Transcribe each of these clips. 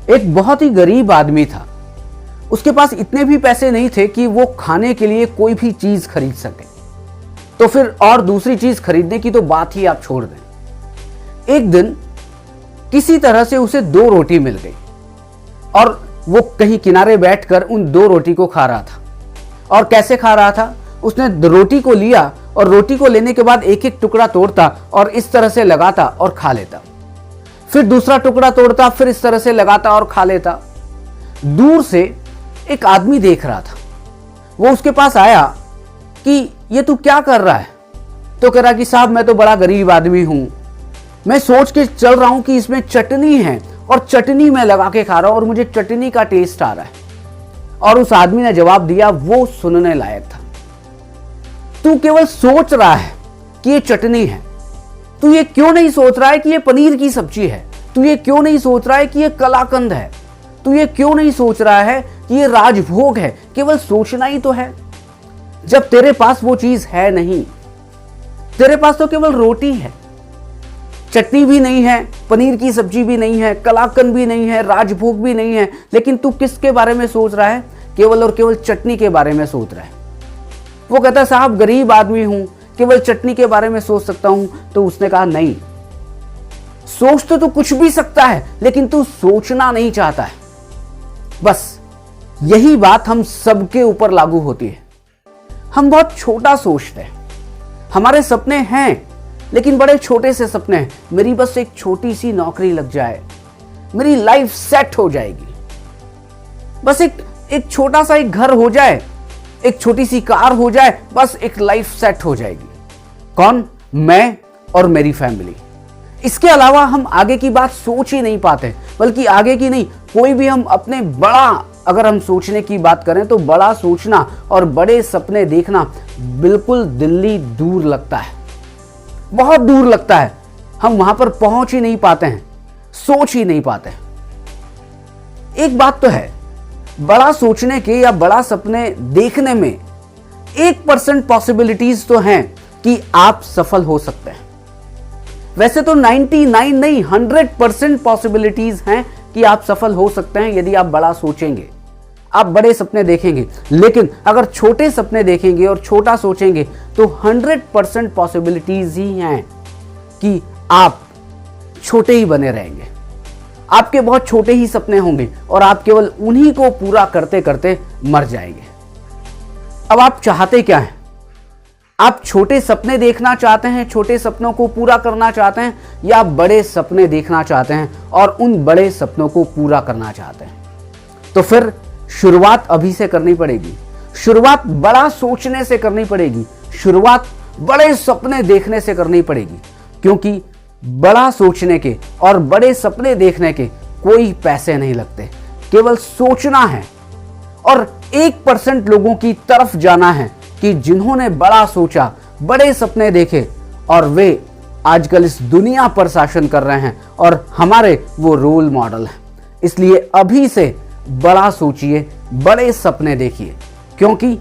एक बहुत ही गरीब आदमी था। उसके पास इतने भी पैसे नहीं थे कि वो खाने के लिए कोई भी चीज खरीद सके, तो फिर और दूसरी चीज खरीदने की तो बात ही आप छोड़ दें। एक दिन किसी तरह से उसे 2 रोटी मिल गई और वो कहीं किनारे बैठकर उन 2 रोटी को खा रहा था। और कैसे खा रहा था? उसने रोटी को लिया और रोटी को लेने के बाद एक एक टुकड़ा तोड़ता और इस तरह से लगाता और खा लेता। फिर दूसरा टुकड़ा तोड़ता, फिर इस तरह से लगाता और खा लेता। दूर से एक आदमी देख रहा था। वो उसके पास आया कि ये तू क्या कर रहा है? तो कह रहा कि साहब मैं तो बड़ा गरीब आदमी हूं, मैं सोच के चल रहा हूं कि इसमें चटनी है और चटनी मैं लगा के खा रहा हूं और मुझे चटनी का टेस्ट आ रहा है। और उस आदमी ने जवाब दिया, वो सुनने लायक था। तू केवल सोच रहा है कि ये चटनी है, तू ये क्यों नहीं सोच रहा है कि ये पनीर की सब्जी है? तू ये क्यों नहीं सोच रहा है कि ये कलाकंद है? तू ये क्यों नहीं सोच रहा है कि ये राजभोग है? केवल सोचना ही तो है, जब तेरे पास वो चीज है नहीं। तेरे पास तो केवल रोटी है, चटनी भी नहीं है, पनीर की सब्जी भी नहीं है, कलाकंद भी नहीं है, राजभोग भी नहीं है, लेकिन तू किसके बारे में सोच रहा है? केवल और केवल चटनी के बारे में सोच रहा है। वो कहता है साहब गरीब आदमी हूं, केवल चटनी के बारे में सोच सकता हूं। तो उसने कहा नहीं, सोच तो तू कुछ भी सकता है, लेकिन तू सोचना नहीं चाहता है। बस यही बात हम सबके ऊपर लागू होती है। हम बहुत छोटा सोचते हैं, हमारे सपने हैं लेकिन बड़े छोटे से सपने हैं। मेरी बस एक छोटी सी नौकरी लग जाए, मेरी लाइफ सेट हो जाएगी। बस एक छोटा सा एक घर हो जाए, एक छोटी सी कार हो जाए, बस एक लाइफ सेट हो जाएगी। कौन? मैं और मेरी फैमिली। इसके अलावा हम आगे की बात सोच ही नहीं पाते, बल्कि आगे की नहीं, कोई भी हम अपने बड़ा अगर हम सोचने की बात करें तो बड़ा सोचना और बड़े सपने देखना बिल्कुल दिल्ली दूर लगता है, बहुत दूर लगता है। हम वहां पर पहुंच ही नहीं पाते हैं, सोच ही नहीं पाते हैं। एक बात तो है, बड़ा सोचने के या बड़ा सपने देखने में 1% पॉसिबिलिटीज तो हैं कि आप सफल हो सकते हैं। वैसे तो 99 नहीं 100% पॉसिबिलिटीज हैं कि आप सफल हो सकते हैं यदि आप बड़ा सोचेंगे, आप बड़े सपने देखेंगे। लेकिन अगर छोटे सपने देखेंगे और छोटा सोचेंगे तो 100% पॉसिबिलिटीज ही हैं कि आप छोटे ही बने रहेंगे। आपके बहुत छोटे ही सपने होंगे और आप केवल उन्हीं को पूरा करते करते मर जाएंगे। अब आप चाहते क्या हैं? आप छोटे सपने देखना चाहते हैं, छोटे सपनों को पूरा करना चाहते हैं, या बड़े सपने देखना चाहते हैं और उन बड़े सपनों को पूरा करना चाहते हैं? तो फिर शुरुआत अभी से करनी पड़ेगी। शुरुआत बड़ा सोचने से करनी पड़ेगी, शुरुआत बड़े सपने देखने से करनी पड़ेगी। क्योंकि बड़ा सोचने के और बड़े सपने देखने के कोई पैसे नहीं लगते, केवल सोचना है। और 1% लोगों की तरफ जाना है कि जिन्होंने बड़ा सोचा, बड़े सपने देखे और वे आजकल इस दुनिया पर शासन कर रहे हैं और हमारे वो रोल मॉडल हैं। इसलिए अभी से बड़ा सोचिए, बड़े सपने देखिए, क्योंकि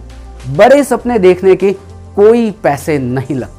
बड़े सपने देखने के कोई पैसे नहीं लगते।